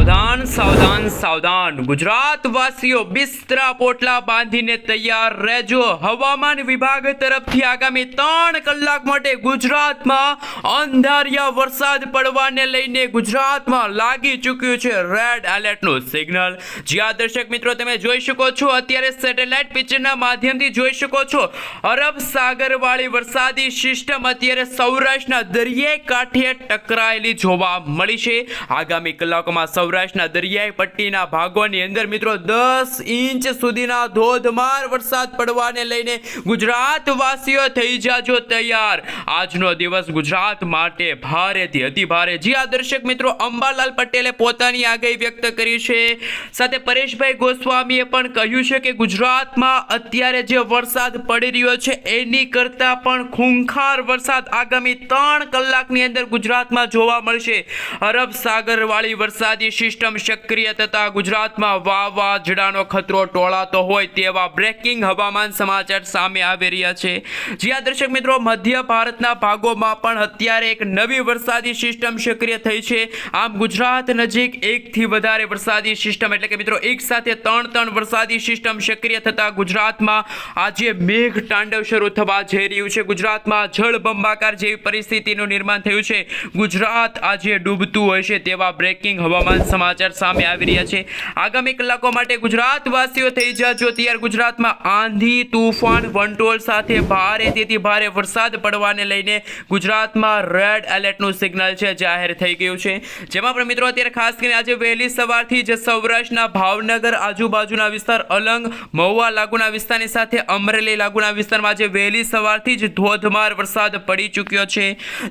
સાવધાન સાવધાન સાવધાન ગુજરાતવાસીઓ બિસ્તરા પોટલા બાંધીને તૈયાર રહેજો। હવામાન વિભાગ તરફથી આગામી 3 કલાક માટે ગુજરાતમાં અંધારિયા વરસાદ પડવાને લઈને ગુજરાતમાં લાગી ચૂક્યું છે રેડ એલર્ટનું સિગ્નલ। જ્યાં દર્શક મિત્રો તમે જોઈ શકો છો અત્યારે સેટેલાઇટ પિક્ચરના માધ્યમથી જોઈ શકો છો અરબ સાગર વાળી વરસાદી સિસ્ટમ અત્યારે સૌરાષ્ટ્રના દરિયાઈ કાંઠે ટકરાયેલી જોવા મળી છે। આગામી કલાકોમાં સૌરાષ્ટ્રના દરિયાઈ પટ્ટીના ભાગોની અંદર મિત્રો 10 ઇંચ સુધીના ધોધમાર વરસાદ પડવાને લઈને ગુજરાતવાસીઓ થઈ જાજો તૈયાર। આજનો દિવસ ગુજરાત માટે ભારેથી અતિ ભારે। જી આ દર્શક મિત્રો અંબાલાલ પટેલે પોતાની આગાહી વ્યક્ત કરી છે, સાથે પરેશભાઈ ગોસ્વામીએ પણ કહ્યું છે કે ગુજરાતમાં અત્યારે જે વરસાદ પડી રહ્યો છે એની કરતા પણ ખૂંખાર વરસાદ આગામી 3 કલાકની અંદર ગુજરાતમાં જોવા મળશે। અરબ સાગર વાળી વરસાદી સિસ્ટમ સક્રિય થતા ગુજરાતમાં વાવાઝોડાનો ખતરો ટોળાતો હોય તેવા બ્રેકિંગ હવામાન સમાચાર સામે આવી રહ્યા છે। જ્યાં દર્શક મિત્રો મધ્ય ભારતના ભાગોમાં પણ અત્યારે એક નવી વરસાદી સિસ્ટમ સક્રિય થઈ છે। આમ ગુજરાત નજીક એકથી વધારે વરસાદી સિસ્ટમ એટલે કે મિત્રો એક સાથે 3 વરસાદી સિસ્ટમ સક્રિય થતા ગુજરાતમાં આજે મેઘ તાંડવ શરૂ થવા જઈ રહ્યું છે। ગુજરાતમાં જળબંબાકાર જેવી પરિસ્થિતિનું નિર્માણ થયું છે। ગુજરાત આજે ડૂબતું હોય છે તેવા બ્રેકિંગ હવામાન સમાચાર સામે આવી રહ્યા છે। આગામી કલાકો માટે ગુજરાતવાસીઓ થઈ જાજો તૈયાર। ગુજરાતમાં આંધી તૂફાન વંટોળ સાથે ભારેથી ભારે વરસાદ પડવાને લઈને ગુજરાતમાં રેડ એલર્ટનું સિગ્નલ છે જાહેર થઈ ગયું છે। જેમાં પણ મિત્રો અત્યારે ખાસ કરીને આજે વહેલી સવારથી જ સૌરાષ્ટ્રના ભાવનગર આજુબાજુના વિસ્તાર, અલંગ, મહુવા લાગુના વિસ્તારની સાથે અમરેલી લાગુના વિસ્તારમાં આજે વહેલી સવારથી જ ધોધમાર વરસાદ પડી ચૂક્યો છે।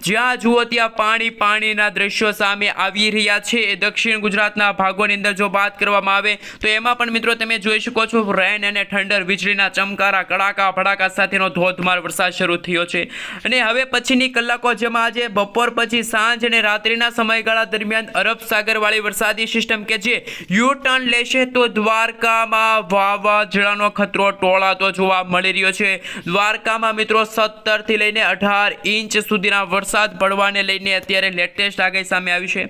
જ્યાં જુઓ ત્યાં પાણીના દ્રશ્યો સામે આવી રહ્યા છે। દક્ષિણ ગુજરાતના ભાગોની અંદર જો વાત કરવામાં આવે તો એમાં પણ મિત્રો તમે જોઈ શકો છો રેન અને ઠંડર, વીજળીના ચમકારા, કડાકા ભડાકા સાથેનો ધોધમાર વરસાદ શરૂ થયો છે। અને હવે પછીની કલાકો જેમાં આજે બપોર પછી સાંજ અને રાત્રિના સમયગાળા દરમિયાન અરબ સાગર વાળી વરસાદી સિસ્ટમ કે જે યુ ટર્ન લેશે તો દ્વારકામાં વાવાઝોડાનો ખતરો ટોળાતો જોવા મળી રહ્યો છે। દ્વારકામાં મિત્રો 17 થી લઈને 18 ઇંચ સુધીના વરસાદ પડવાને લઈને અત્યારે લેટેસ્ટ આગાહી સામે આવી છે।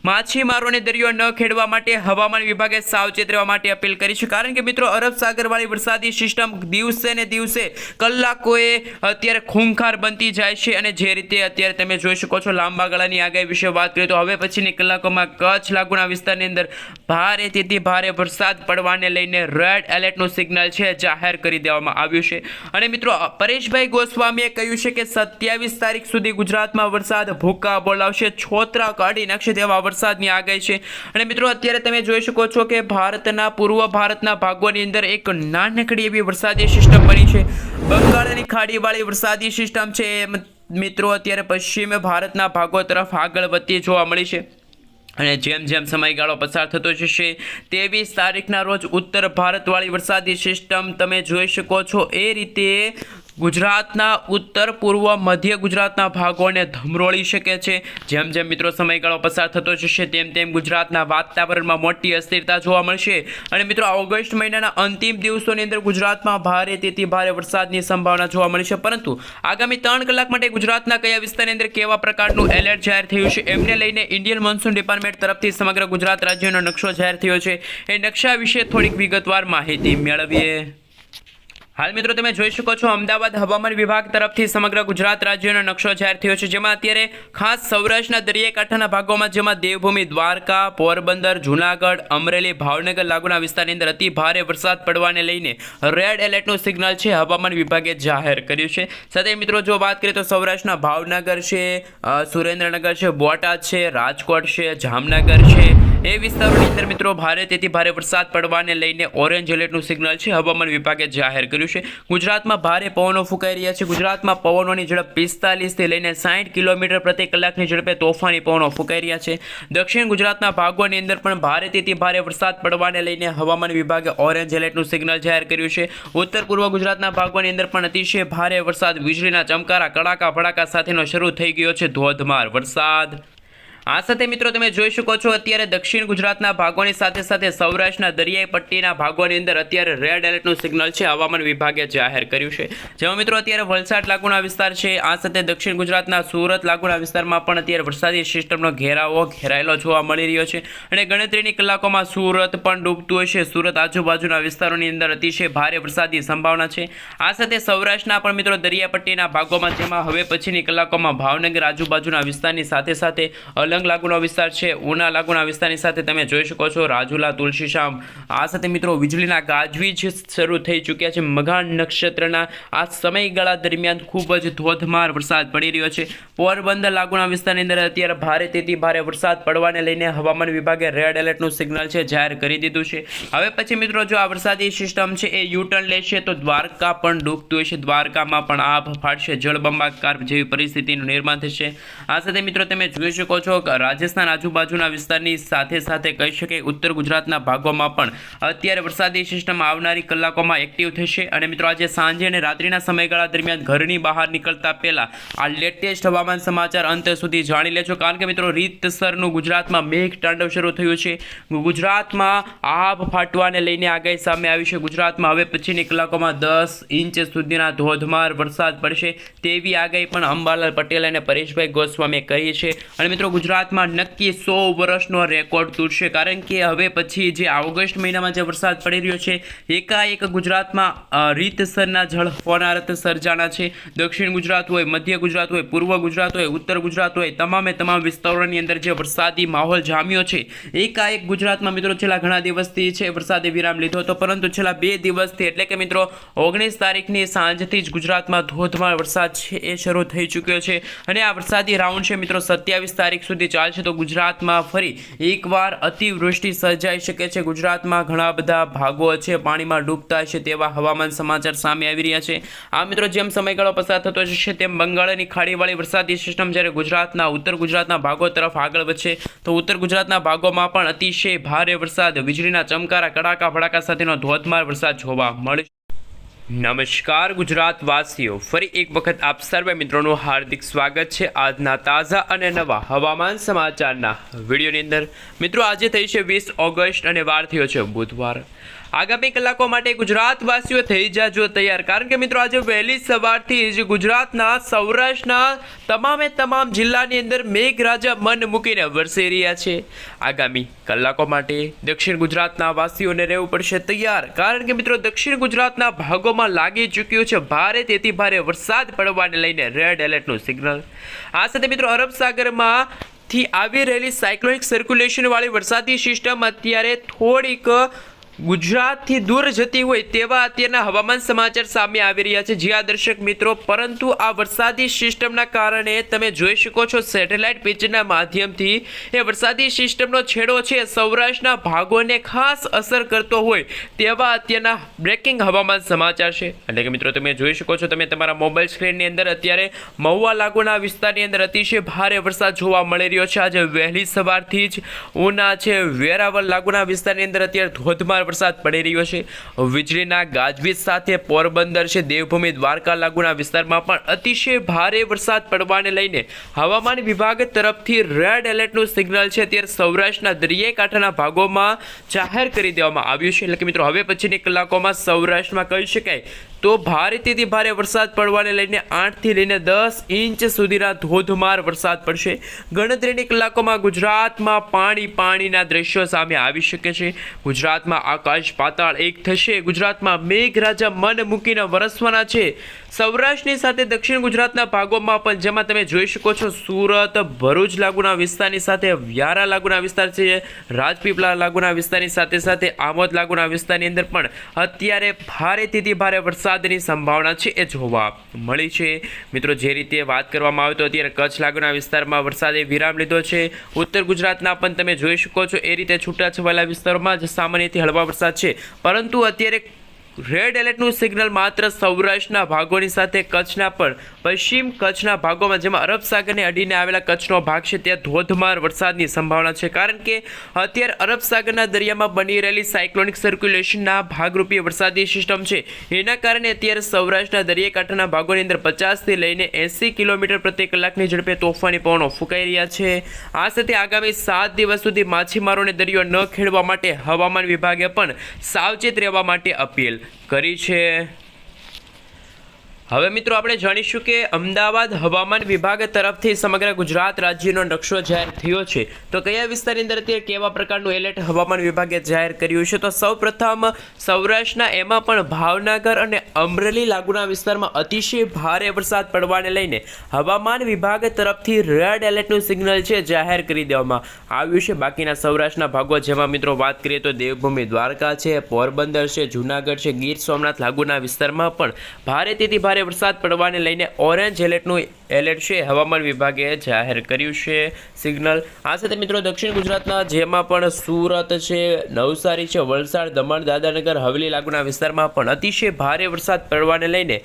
માછીમારોને દરિયો ન ખેડવા માટે હવામાન વિભાગે સાવચેત રહેવા માટે અપીલ કરી છે, કારણ કે મિત્રો અરબ સાગર વાળી વરસાદી સિસ્ટમ દિવસે ને દિવસે કલાકોએ અત્યારે ખૂંખાર બનતી જાય છે। અને જે રીતે અત્યારે તમે જોઈ શકો છો લાંબા ગાળાની આગાહી વિશે વાત કરીએ તો હવે પછીની કલાકોમાં કચ્છ લાગુના વિસ્તારની અંદર ભારેથી ભારે વરસાદ પડવાને લઈને રેડ એલર્ટનું સિગ્નલ છે જાહેર કરી દેવામાં આવ્યું છે। અને મિત્રો પરેશભાઈ ગોસ્વામીએ કહ્યું છે કે 27 તારીખ સુધી ગુજરાતમાં વરસાદ ભૂકા બોલાવશે, છોતરા કાઢી નાખશે તેવા વરસાદની આગાહી છે। અને મિત્રો અત્યારે તમે જોઈ શકો છો કે ભારતના પૂર્વ ભારતના ભાગોની અંદર એક નાનકડી એવી વરસાદી સિસ્ટમ બની છે। બંગાળની ખાડીવાળી વરસાદી સિસ્ટમ છે મિત્રો અત્યારે પશ્ચિમ ભારતના ભાગો તરફ આગળ વધતી જોવા મળી છે। અને જેમ જેમ સમયગાળો પસાર થતો જશે 23 તારીખના રોજ ઉત્તર ભારતવાળી વરસાદી સિસ્ટમ તમે જોઈ શકો છો એ રીતે ગુજરાતના ઉત્તર પૂર્વ મધ્ય ગુજરાતના ભાગોને ધમરોળી શકે છે। જેમ જેમ મિત્રો સમયગાળો પસાર થતો જશે તેમ તેમ ગુજરાતના વાતાવરણમાં મોટી અસ્થિરતા જોવા મળશે। અને મિત્રો ઓગસ્ટ મહિનાના અંતિમ દિવસોની અંદર ગુજરાતમાં ભારેથી ભારે વરસાદની સંભાવના જોવા મળી છે। પરંતુ આગામી 3 કલાક માટે ગુજરાતના કયા વિસ્તારની અંદર કેવા પ્રકારનું એલર્ટ જાહેર થયું છે એમને લઈને ઇન્ડિયન મોન્સૂન ડિપાર્ટમેન્ટ તરફથી સમગ્ર ગુજરાત રાજ્યનો નકશો જાહેર થયો છે। એ નકશા વિશે થોડીક વિગતવાર માહિતી મેળવીએ। હાલ મિત્રો તમે જોઈ શકો છો અમદાવાદ હવામાન વિભાગ તરફથી સમગ્ર ગુજરાત રાજ્યનો નકશો જાહેર થયો છે, જેમાં અત્યારે ખાસ સૌરાષ્ટ્રના દરિયાકાંઠાના ભાગોમાં જેમાં દેવભૂમિ, દ્વારકા, પોરબંદર, જૂનાગઢ, અમરેલી, ભાવનગર લાગુના વિસ્તારની અંદર અતિ ભારે વરસાદ પડવાને લઈને રેડ એલર્ટનું સિગ્નલ છે હવામાન વિભાગે જાહેર કર્યું છે। સાથે મિત્રો જો વાત કરીએ તો સૌરાષ્ટ્રના ભાવનગર છે, સુરેન્દ્રનગર છે, બોટાદ છે, રાજકોટ છે, જામનગર છે એ વિસ્તારોની અંદર મિત્રો ભારેથી ભારે વરસાદ પડવાને લઈને ઓરેન્જ એલર્ટનું સિગ્નલ છે હવામાન વિભાગે જાહેર કર્યું છે। ગુજરાતમાં ભારે પવનો ફૂંકાઈ રહ્યા છે। ગુજરાતમાં પવનોની ઝડપ 45 થી લઈને 60 કિલોમીટર પ્રતિ કલાકની ઝડપે તોફાની પવનો ફૂંકાઈ રહ્યા છે। દક્ષિણ ગુજરાતના ભાગોની અંદર પણ ભારેથી ભારે વરસાદ પડવાને લઈને હવામાન વિભાગે ઓરેન્જ એલર્ટનું સિગ્નલ જાહેર કર્યું છે। ઉત્તર પૂર્વ ગુજરાતના ભાગોની અંદર પણ અતિશય ભારે વરસાદ, વીજળીના ચમકારા, કડાકા ભડાકા સાથેનો શરૂ થઈ ગયો છે ધોધમાર વરસાદ। આ સાથે મિત્રો તમે જોઈ શકો છો અત્યારે દક્ષિણ ગુજરાતના ભાગોની સાથે સાથે સૌરાષ્ટ્રના દરિયાઈ પટ્ટીના ભાગોની અંદર અત્યારે રેડ એલર્ટનું સિગ્નલ છે હવામાન વિભાગે જાહેર કર્યું છે, જેમાં મિત્રો અત્યારે વલસાડ લાગુના વિસ્તાર છે, આ સાથે દક્ષિણ ગુજરાતના સુરત લાગુના વિસ્તારમાં પણ અત્યારે વરસાદી સિસ્ટમનો ઘેરાયેલો જોવા મળી રહ્યો છે અને ગણતરીની કલાકોમાં સુરત પણ ડૂબતું હશે. સુરત આજુબાજુના વિસ્તારોની અંદર અતિશય ભારે વરસાદની સંભાવના છે. આ સાથે સૌરાષ્ટ્રના પણ મિત્રો દરિયા પટ્ટીના ભાગોમાં, જેમાં હવે પછીની કલાકોમાં ભાવનગર આજુબાજુના વિસ્તારની સાથે સાથે અલંગ લાગુનો વિસ્તાર છે, ઉના લાગુના વિસ્તારની સાથે તમે જોઈ શકો છો રાજુલા, તુલસીશામ. આ સાથે મિત્રો વીજળીના ગાજવીજ શરૂ થઈ ચૂક્યા છે. મઘાન નક્ષત્રના આ સમયગાળા દરમિયાન ખૂબ જ ધોધમાર વરસાદ પડી રહ્યો છે. પોરબંદર લાગુના વિસ્તારની અંદર અત્યારે ભારેથી ભારે વરસાદ પડવાને લઈને હવામાન વિભાગે રેડ એલર્ટનું સિગ્નલ છે જાહેર કરી દીધું છે. હવે પછી મિત્રો જો આ વરસાદી સિસ્ટમ છે એ યુટર્ન લેશે તો દ્વારકા પણ ડૂબતું હશે, દ્વારકામાં પણ આભ ફાટશે, જળબંબાકાર જેવી પરિસ્થિતિનું નિર્માણ થશે. આ સાથે મિત્રો તમે જોઈ શકો છો રાજસ્થાન આજુબાજુના વિસ્તારની સાથે સાથે કહી શકાય ઉત્તર ગુજરાતના ભાગોમાં પણ અત્યારે વરસાદી સિસ્ટમ આવનારી કલાકોમાં એક્ટિવ થશે અને મિત્રો આજે સાંજે અને રાત્રિના સમયગાળા દરમિયાન ઘરની બહાર નીકળતા પહેલા આ લેટેસ્ટ હવામાન સમાચાર અંત સુધી જાણી લેજો, કારણ કે મિત્રો રીતસરનું ગુજરાતમાં મેઘ તાંડવ શરૂ થયું છે. ગુજરાતમાં આભ ફાટવાને લઈને આગાહી સામે આવી છે. ગુજરાતમાં હવે પછીની કલાકોમાં 10 ઇંચ સુધીના ધોધમાર વરસાદ પડશે તેવી આગાહી પણ અંબાલાલ પટેલ અને પરેશભાઈ ગોસ્વામીએ કરી છે અને મિત્રો ગુજરાતમાં નક્કી 100 વર્ષનો રેકોર્ડ તૂટશે, કારણ કે હવે પછી જે ઓગસ્ટ મહિનામાં જે વરસાદ પડી રહ્યો છે એકાએક ગુજરાતમાં રીતસરના જળ હોનારત સર્જાના છે. દક્ષિણ ગુજરાત હોય, મધ્ય ગુજરાત હોય, પૂર્વ ગુજરાત હોય, ઉત્તર ગુજરાત હોય, તમામ વિસ્તારોની અંદર જે વરસાદી માહોલ જામ્યો છે એકાએક ગુજરાતમાં મિત્રો છેલ્લા ઘણા દિવસથી છે વરસાદે વિરામ લીધો હતો, પરંતુ છેલ્લા 2 દિવસથી એટલે કે મિત્રો 19 તારીખની સાંજથી જ ગુજરાતમાં ધોધમાર વરસાદ છે એ શરૂ થઈ ચૂક્યો છે અને આ વરસાદી રાઉન્ડ છે મિત્રો 27 તારીખ સુધી ચાલશે. તો ગુજરાતમાં ફરી એકવાર અતિવૃષ્ટિ સર્જાઈ શકે છે. ગુજરાતમાં ઘણા બધા ભાગો છે પાણીમાં ડૂબતા છે તેવા હવામાન સમાચાર સામે આવી રહ્યા છે. આ મિત્રો જેમ સમયગાળો પસાર થતો જશે તેમ બંગાળની ખાડીવાળી વરસાદી સિસ્ટમ જ્યારે ગુજરાતના ઉત્તર ગુજરાતના ભાગો તરફ આગળ વધશે તો ઉત્તર ગુજરાતના ભાગોમાં પણ અતિશય ભારે વરસાદ, વીજળીના ચમકારા, કડાકા ભડાકા સાથેનો ધોધમાર વરસાદ જોવા મળશે. નમસ્કાર ગુજરાત વાસીઓ, ફરી એક વખત આપ સર્વે મિત્રોનું હાર્દિક સ્વાગત છે આજના તાજા અને નવા હવામાન સમાચારના વિડીયોની અંદર. મિત્રો આજે થઈ છે 20 ઓગસ્ટ અને વાર થયો છે બુધવાર. આગામી કલાકો માટે ગુજરાતવાસીઓ થઈ જાજો તૈયાર, કારણ કે મિત્રો આજે વહેલી સવારથી જ ગુજરાતના સૌરાષ્ટ્રના તમામ જિલ્લાની અંદર મેઘરાજા મન મૂકીને વરસી રહ્યા છે. આગામી કલાકો માટે દક્ષિણ ગુજરાતના વાસીઓને રહેવું પડશે તૈયાર, કારણ કે મિત્રો દક્ષિણ ગુજરાતના ભાગોમાં લાગી ચૂક્યું છે ભારેથી ભારે વરસાદ પડવાને લઈને રેડ એલર્ટનું સિગ્નલ. આ સાથે મિત્રો અરબ સાગરમાંથી આવી રહેલી સાયક્લોનિક સર્ક્યુલેશન વાળી વરસાદી સિસ્ટમ અત્યારે થોડીક ગુજરાતથી દૂર જતી હોય તેવા અત્યારના હવામાન સમાચાર સામે આવી રહ્યા છે. જ્યાં દર્શક મિત્રો, પરંતુ આ વરસાદી સિસ્ટમના કારણે તમે જોઈ શકો છો સેટેલાઇટ પિક્ચરના માધ્યમથી એ વરસાદી સિસ્ટમનો છેડો છે સૌરાષ્ટ્રના ભાગોને ખાસ અસર કરતો હોય તેવા અત્યારના બ્રેકિંગ હવામાન સમાચાર છે. એટલે કે મિત્રો તમે જોઈ શકો છો, તમે તમારા મોબાઈલ સ્ક્રીનની અંદર અત્યારે મહુવા લાગુના વિસ્તારની અંદર અતિશય ભારે વરસાદ જોવા મળી રહ્યો છે. આજે વહેલી સવારથી જ ઉના છે, વેરાવળ લાગુના વિસ્તારની અંદર અત્યારે ધોધમાર વરસાદ પડી રહ્યો છે. વીજળીના ગાજવીજ સાથે પોરબંદર છે, દેવભૂમિ, દ્વારકા લાગુના વિસ્તારમાં પણ અતિશય ભારે વરસાદ પડવાને લઈને હવામાન વિભાગ તરફથી રેડ એલર્ટનું સિગ્નલ છે ત્યારે સૌરાષ્ટ્રના દરિયાઈ કાંઠાના ભાગોમાં જાહેર કરી દેવામાં આવ્યું છે. એટલે કે મિત્રો હવે પછીની કલાકોમાં સૌરાષ્ટ્રમાં કહી શકાય તો ભારેથી ભારે વરસાદ પડવાને લઈને 8 થી લઈને 10 ઇંચ સુધીના ધોધમાર વરસાદ પડશે. ગણતરીની કલાકોમાં ગુજરાતમાં પાણીના દ્રશ્યો સામે આવી શકે છે. ગુજરાતમાં આકાશ પાતાળ એક થશે. ગુજરાતમાં મેઘરાજા મન મૂકીને વરસવાના છે. સૌરાષ્ટ્રની સાથે દક્ષિણ ગુજરાતના ભાગોમાં પણ, જેમાં તમે જોઈ શકો છો સુરત, ભરૂચ લાગુના વિસ્તારની સાથે વ્યારા લાગુના વિસ્તાર છે, રાજપીપળા લાગુના વિસ્તારની સાથે સાથે આમોદ લાગુના વિસ્તારની અંદર પણ અત્યારે ભારેથી ભારે વરસાદની સંભાવના છે એ જોવા મળી છે. મિત્રો જે રીતે વાત કરવામાં આવે તો અત્યારે કચ્છ લાગુના વિસ્તારમાં વરસાદે વિરામ લીધો છે. ઉત્તર ગુજરાતના પણ તમે જોઈ શકો છો એ રીતે છૂટાછવાયેલા વિસ્તારોમાં જ સામાન્યથી હળવા વરસાદ છે, પરંતુ અત્યારે રેડ એલર્ટનું સિગ્નલ માત્ર સૌરાષ્ટ્રના ભાગોની સાથે કચ્છના પણ પશ્ચિમ કચ્છના ભાગોમાં, જેમાં અરબ સાગરને અડીને આવેલા કચ્છનો ભાગ છે, ત્યાં ધોધમાર વરસાદની સંભાવના છે. કારણ કે અત્યારે અરબ સાગરના દરિયામાં બની રહેલી સાયક્લોનિક સર્ક્યુલેશનના ભાગરૂપે વરસાદી સિસ્ટમ છે, એના કારણે અત્યારે સૌરાષ્ટ્રના દરિયાકાંઠાના ભાગોની અંદર 50થી લઈને 80 કિલોમીટર પ્રતિ કલાકની ઝડપે તોફાની પવનો ફૂંકાઈ રહ્યા છે. આ સાથે આગામી 7 દિવસ સુધી માછીમારોને દરિયો ન ખેડવા માટે હવામાન વિભાગે પણ સાવચેત રહેવા માટે અપીલ કરી છે. હવે મિત્રો આપણે જાણીશું કે અમદાવાદ હવામાન વિભાગ તરફથી સમગ્ર ગુજરાત રાજ્યનો નકશો જાહેર થયો છે. તો કયા વિસ્તારની અંદર અત્યારે કેવા પ્રકારનું એલર્ટ હવામાન વિભાગે જાહેર કર્યું છે? તો સૌપ્રથમ સૌરાષ્ટ્રના એમાં પણ ભાવનગર અને અમરેલી લાગુના વિસ્તારમાં અતિશય ભારે વરસાદ પડવાને લઈને હવામાન વિભાગ તરફથી રેડ એલર્ટનું સિગ્નલ છે જાહેર કરી દેવામાં આવ્યું છે. બાકીના સૌરાષ્ટ્રના ભાગો જેમાં મિત્રો વાત કરીએ તો દેવભૂમિ દ્વારકા છે, પોરબંદર છે, જૂનાગઢ છે, ગીર સોમનાથ લાગુના વિસ્તારમાં પણ ભારેથી ભારે વરસાદ પડવાને લઈને ઓરેન્જ એલર્ટનું એલર્ટ છે હવામાન વિભાગે જાહેર કર્યું છે સિગ્નલ. આ સાથે મિત્રો દક્ષિણ ગુજરાતના જેમાં પણ સુરત છે, નવસારી છે, વલસાડ, દમણ, દાદરાનગર હવેલી લાગુના વિસ્તારમાં પણ અતિશય ભારે વરસાદ પડવાને લઈને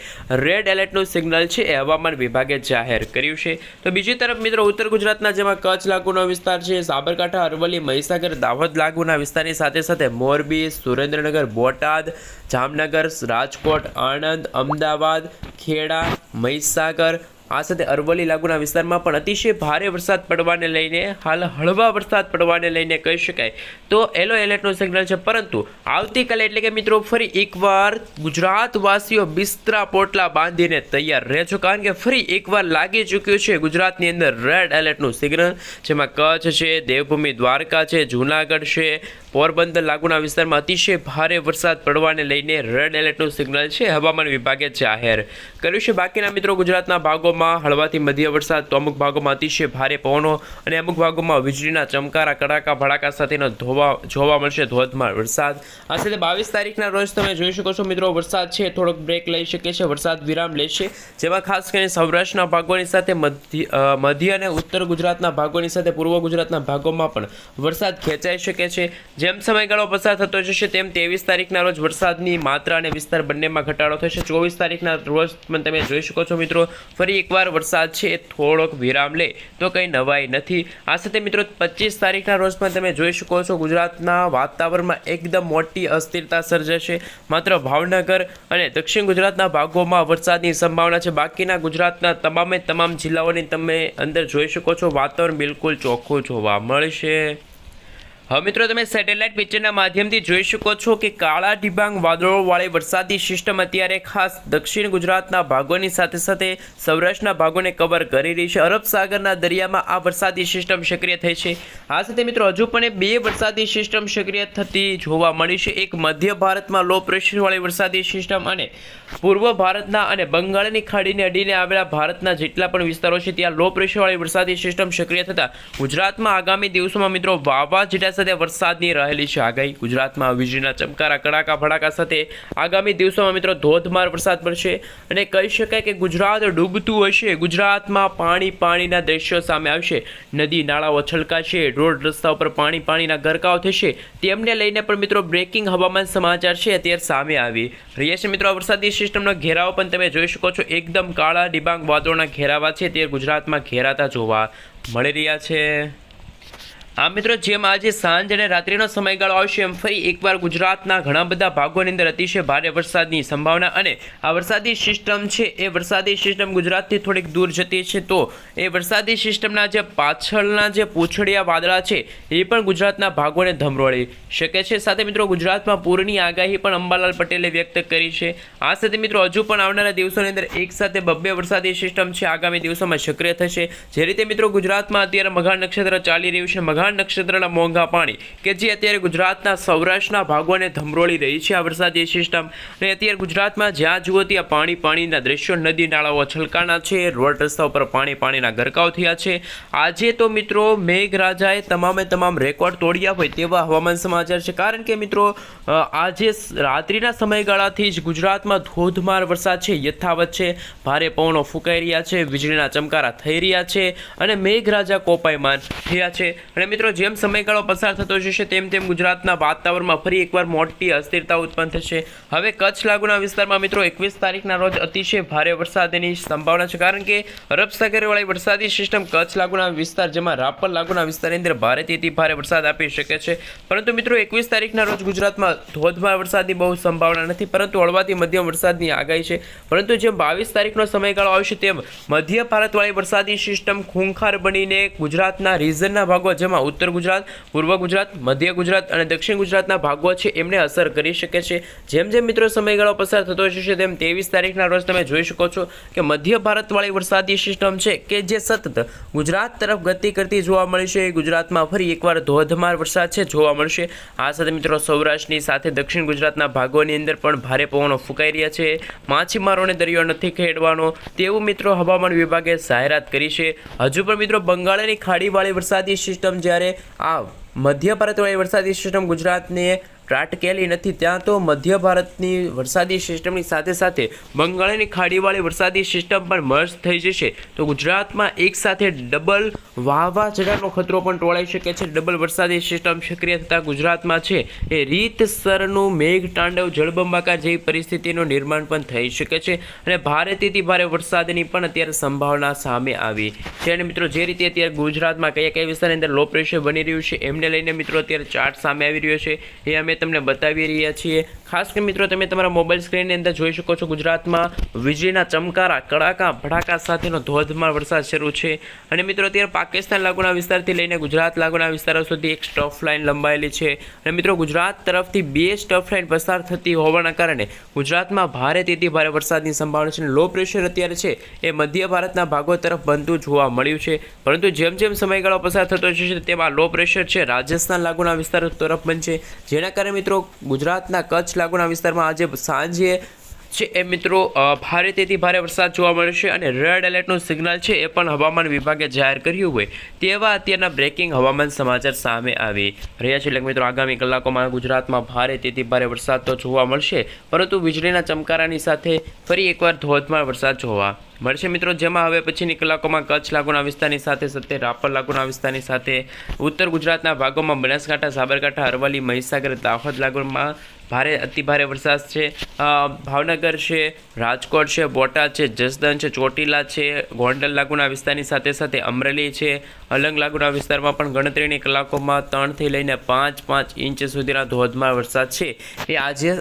રેડ એલર્ટનું સિગ્નલ છે એ હવામાન વિભાગે જાહેર કર્યું છે. તો બીજી તરફ મિત્રો ઉત્તર ગુજરાતના જેમાં કચ્છ લાગુનો વિસ્તાર છે, સાબરકાંઠા, અરવલ્લી, મહીસાગર, દાહોદ લાગુના વિસ્તારની સાથે સાથે મોરબી, સુરેન્દ્રનગર, બોટાદ, જામનગર, રાજકોટ, આણંદ, અમદાવાદ, ખેડા, મહીસાગર, આ સાથે અરવલ્લી લાગુના વિસ્તારમાં પણ અતિશય ભારે વરસાદ પડવાને લઈને હાલ હળવા વરસાદ પડવાને લઈને કહી શકાય તો યલો એલર્ટનું સિગ્નલ છે. પરંતુ આવતીકાલે એટલે કે મિત્રો ફરી એકવાર ગુજરાતવાસીઓ બિસ્તરા પોટલા બાંધીને તૈયાર રહેજો, કારણ કે ફરી એકવાર લાગી ચૂક્યું છે ગુજરાતની અંદર રેડ એલર્ટનું સિગ્નલ, જેમાં કચ્છ છે, દેવભૂમિ દ્વારકા છે, જૂનાગઢ છે, પોરબંદર લાગુના વિસ્તારમાં અતિશય ભારે વરસાદ પડવાને લઈને રેડ એલર્ટનું સિગ્નલ છે હવામાન વિભાગે જાહેર કર્યું છે. બાકીના મિત્રો ગુજરાતના ભાગોમાં હળવાથી મધ્ય વરસાદ, તો અમુક ભાગોમાં અતિશય ભારે પવનો અને અમુક ભાગોમાં વીજળીના ચમકારા, કડાકા ભડાકા સાથેનો જોવા મળશે ધોધમાર વરસાદ. આ સાથે 22 તારીખના રોજ તમે જોઈ શકો છો મિત્રો વરસાદ છે થોડોક બ્રેક લઈ શકે છે, વરસાદ વિરામ લેશે, જેમાં ખાસ કરીને સૌરાષ્ટ્રના ભાગોની સાથે મધ્ય અને ઉત્તર ગુજરાતના ભાગોની સાથે પૂર્વ ગુજરાતના ભાગોમાં પણ વરસાદ ખેંચાઈ શકે છે. જેમ સમયગાળો પસાર થતો જશે તેમ 23 તારીખના રોજ વરસાદની માત્રા અને વિસ્તાર બંનેમાં ઘટાડો થશે. 24 તારીખના રોજ પણ તમે જોઈ શકો છો મિત્રો ફરી એકવાર વરસાદ છે એ થોડોક વિરામ લે તો કંઈ નવાઈ નથી. આ સાથે મિત્રો 25 તારીખના રોજ પણ તમે જોઈ શકો છો ગુજરાતના વાતાવરણમાં એકદમ મોટી અસ્થિરતા સર્જાશે. માત્ર ભાવનગર અને દક્ષિણ ગુજરાતના ભાગોમાં વરસાદની સંભાવના છે. બાકીના ગુજરાતના તમામ જિલ્લાઓની તમે અંદર જોઈ શકો છો વાતાવરણ બિલકુલ ચોખ્ખું જોવા મળશે. હવે મિત્રો તમે સેટેલાઇટ પિક્ચરના માધ્યમથી જોઈ શકો છો કે કાળા ડિબાંગ વાદળોવાળી વરસાદી સિસ્ટમ અત્યારે ખાસ દક્ષિણ ગુજરાતના ભાગોની સાથે સાથે સૌરાષ્ટ્રના ભાગોને કવર કરી રહી છે. અરબ સાગરના દરિયામાં આ વરસાદી સિસ્ટમ સક્રિય થઈ છે. આ સાથે મિત્રો હજુ પણ 2 વરસાદી સિસ્ટમ સક્રિય થતી જોવા મળી છે. એક મધ્ય ભારતમાં લો પ્રેશરવાળી વરસાદી સિસ્ટમ અને પૂર્વ ભારતના અને બંગાળની ખાડીને અડીને આવેલા ભારતના જેટલા પણ વિસ્તારો છે ત્યાં લો પ્રેશરવાળી વરસાદી સિસ્ટમ સક્રિય થતાં ગુજરાતમાં આગામી દિવસોમાં મિત્રો વાવાઝોડા સાથે વરસાદની રહેલી છે આગાહી. ગુજરાતમાં વીજળીના ચમકારા, કડાકા ભડાકા સાથે આગામી દિવસોમાં મિત્રો ધોધમાર વરસાદ પડશે અને કહી શકાય કે ગુજરાત ડૂબતું હશે. ગુજરાતમાં પાણીના દ્રશ્યો સામે આવશે, નદી નાળાઓ છલકાશે, રોડ રસ્તા ઉપર પાણીના ગરકાવ થશે. તેમને લઈને પણ મિત્રો બ્રેકિંગ હવામાન સમાચાર છે અત્યારે સામે આવી રહ્યા છે. મિત્રો વરસાદી સિસ્ટમનો ઘેરાવો પણ તમે જોઈ શકો છો, એકદમ કાળા ડિબાંગ વાદળોના ઘેરાવા છે તે ગુજરાતમાં ઘેરાતા જોવા મળી રહ્યા છે. આ મિત્રો જેમ આજે સાંજ અને રાત્રિનો સમયગાળો આવશે એમ ફરી એકવાર ગુજરાતના ઘણા બધા ભાગોની અંદર અતિશય ભારે વરસાદની સંભાવના અને આ વરસાદી સિસ્ટમ છે એ વરસાદી સિસ્ટમ ગુજરાતથી થોડીક દૂર જતી છે તો એ વરસાદી સિસ્ટમના જે પાછળના જે પૂંછડિયા વાદળા છે એ પણ ગુજરાતના ભાગોને ધમરોળી શકે છે. સાથે મિત્રો ગુજરાતમાં પૂરની આગાહી પણ અંબાલાલ પટેલે વ્યક્ત કરી છે. આ સાથે મિત્રો હજુ પણ આવનારા દિવસોની અંદર એક સાથે 2 વરસાદી સિસ્ટમ છે આગામી દિવસોમાં સક્રિય થશે. જે રીતે મિત્રો ગુજરાતમાં અત્યારે મઘા નક્ષત્ર ચાલી રહ્યું છે, મઘા નક્ષત્રના મોંઘા પાણી કે જે અત્યારે ગુજરાતના સૌરાષ્ટ્રના ભાગોને ધમરોળી રહી છે આ વરસાદી સિસ્ટમ. અને અત્યારે ગુજરાતમાં જ્યાં જુઓ ત્યાં પાણીના દ્રશ્યો, નદી નાળાઓ છલકાણા છે, રોડ રસ્તા ઉપર પાણીના ગરકાવ થયા છે. આજે તો મિત્રો મેઘરાજાએ તમામ રેકોર્ડ તોડ્યા હોય તેવા હવામાન સમાચાર છે. કારણ કે મિત્રો આજે રાત્રિના સમયગાળાથી જ ગુજરાતમાં ધોધમાર વરસાદ છે યથાવત છે, ભારે પવનો ફૂંકાઈ રહ્યા છે, વીજળીના ચમકારા થઈ રહ્યા છે અને મેઘરાજા કોપાયમાન થયા છે. અને મિત્રો જેમ સમયગાળો પસાર થતો જશે તેમ તેમ ગુજરાતના વાતાવરણમાં ફરી એકવાર મોટી અસ્થિરતા ઉત્પન્ન થશે. હવે કચ્છ લાગુના વિસ્તારમાં મિત્રો 21 તારીખના રોજ અતિશય ભારે વરસાદની સંભાવના છે, કારણ કે અરબ સાગરવાળી વરસાદી સિસ્ટમ કચ્છ લાગુના વિસ્તાર જેમાં રાપર લાગુના વિસ્તારની અંદર ભારેથી ભારે વરસાદ આપી શકે છે. પરંતુ મિત્રો 21 તારીખના રોજ ગુજરાતમાં ધોધમાર વરસાદની બહુ સંભાવના નથી, પરંતુ હળવાથી મધ્યમ વરસાદની આગાહી છે. પરંતુ જેમ 22 તારીખનો સમયગાળો આવશે તેમ મધ્ય ભારતવાળી વરસાદી સિસ્ટમ ખૂંખાર બનીને ગુજરાતના રીઝનના ભાગો જેમાં ઉત્તર ગુજરાત, પૂર્વ ગુજરાત, મધ્ય ગુજરાત અને દક્ષિણ ગુજરાતના ભાગો છે એમને અસર કરી શકે છે. જેમ જેમ મિત્રો સમયગાળો પસાર થતો જશે તેમ 23 તારીખના રોજ તમે જોઈ શકો છો કે મધ્ય ભારતવાળી વરસાદી સિસ્ટમ છે કે જે સતત ગુજરાત તરફ ગતિ કરતી જોવા મળશે. ગુજરાતમાં ફરી એકવાર ધોધમાર વરસાદ છે જોવા મળશે. આ સાથે મિત્રો સૌરાષ્ટ્રની સાથે દક્ષિણ ગુજરાતના ભાગોની અંદર પણ ભારે પવનો ફૂંકાઈ રહ્યા છે. માછીમારોને દરિયો નથી ખેડવાનો તેવું મિત્રો હવામાન વિભાગે જાહેરાત કરી છે. હજુ પણ મિત્રો બંગાળની ખાડીવાળી વરસાદી સિસ્ટમ જ્યારે આ મધ્ય ભારતવાળી વરસાદી સિસ્ટમ ગુજરાતને ત્રાટકેલી નથી, ત્યાં તો મધ્ય ભારતની વરસાદી સિસ્ટમની સાથે સાથે બંગાળની ખાડીવાળી વરસાદી સિસ્ટમ પણ મર્જ થઈ જશે તો ગુજરાતમાં એકસાથે ડબલ વાવાઝોડાનો ખતરો પણ ટોળાઈ શકે છે. ડબલ વરસાદી સિસ્ટમ સક્રિય થતાં ગુજરાતમાં છે એ રીતસરનું મેઘતાંડવ જળબંબાકાર જેવી પરિસ્થિતિનું નિર્માણ પણ થઈ શકે છે અને ભારેથી ભારે વરસાદની પણ અત્યારે સંભાવના સામે આવી છે. અને મિત્રો જે રીતે અત્યારે ગુજરાતમાં કયા વિસ્તારની અંદર લો પ્રેશર બની રહ્યું છે એમને લઈને મિત્રો અત્યારે ચાર્ટ સામે આવી રહ્યો છે એ અમે તમને બતાવી રહ્યા છીએ. ખાસ કરીને મિત્રો તમે તમારા મોબાઈલ સ્ક્રીનની અંદર જોઈ શકો છો ગુજરાતમાં વીજળીના ચમકારા, કડાકા, ભડાકા સાથેનો ધોધમાર વરસાદ શરૂ છે. અને મિત્રો અત્યારે પાકિસ્તાન લાગુના વિસ્તારથી લઈને ગુજરાત લાગુના વિસ્તારો સુધી એક સ્ટફ લાઇન લંબાયેલી છે અને મિત્રો ગુજરાત તરફથી 2 સ્ટફ લાઇન પસાર થતી હોવાના કારણે ગુજરાતમાં ભારેથી ભારે વરસાદની સંભાવના છે. લો પ્રેશર અત્યારે છે એ મધ્ય ભારતના ભાગો તરફ બનતું જોવા મળ્યું છે, પરંતુ જેમ જેમ સમયગાળો પસાર થતો જશે તેમાં લો પ્રેશર છે રાજસ્થાન લાગુના વિસ્તારો તરફ બનશે, જેના કારણે મિત્રો ગુજરાતના કચ્છ લાગુના વિસ્તારમાં આજે સાંજે છે એ મિત્રો ભારેથી ભારે વરસાદ જોવા મળશે અને રેડ એલર્ટનું સિગ્નલ છે એ પણ હવામાન વિભાગે જાહેર કર્યું હોય તેવા અત્યારના બ્રેકિંગ હવામાન સમાચાર સામે આવી રહ્યા છે. એટલે મિત્રો આગામી કલાકોમાં ગુજરાતમાં ભારેથી ભારે વરસાદ તો જોવા મળશે, પરંતુ વીજળીના ચમકારાની સાથે ફરી એકવાર ધોધમાર વરસાદ જોવા મળશે મિત્રો, જેમાં હવે પછીની કલાકોમાં કચ્છ લાગુના વિસ્તારની સાથે રાપર લાગુના વિસ્તારની સાથે ઉત્તર ગુજરાતના ભાગોમાં બનાસકાંઠા, સાબરકાંઠા, અરવલ્લી, મહીસાગર, દાહોદ લાગુમાં અતિભારે વરસાદ છે. ભાવનગર છે, રાજકોટ છે, બોટાદ છે, જસદણ છે, ચોટીલા છે, ગોંડલ લાગુના વિસ્તારની સાથે અમરેલી છે, અલંગ લાગુના વિસ્તારમાં પણ ગણતરીની કલાકોમાં 3 થી લઈને 5 ઇંચ સુધીના ધોધમાર વરસાદ છે એ આજે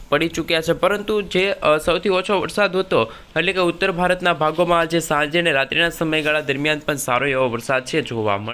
પડી ચૂક્યા છે. પરંતુ જે સૌથી ઓછો વરસાદ હતો એટલે કે ઉત્તર ભારતના ભાગોમાં આજે સાંજે અને રાત્રિના સમયગાળા દરમિયાન પણ સારો એવો વરસાદ છે જોવા મળે.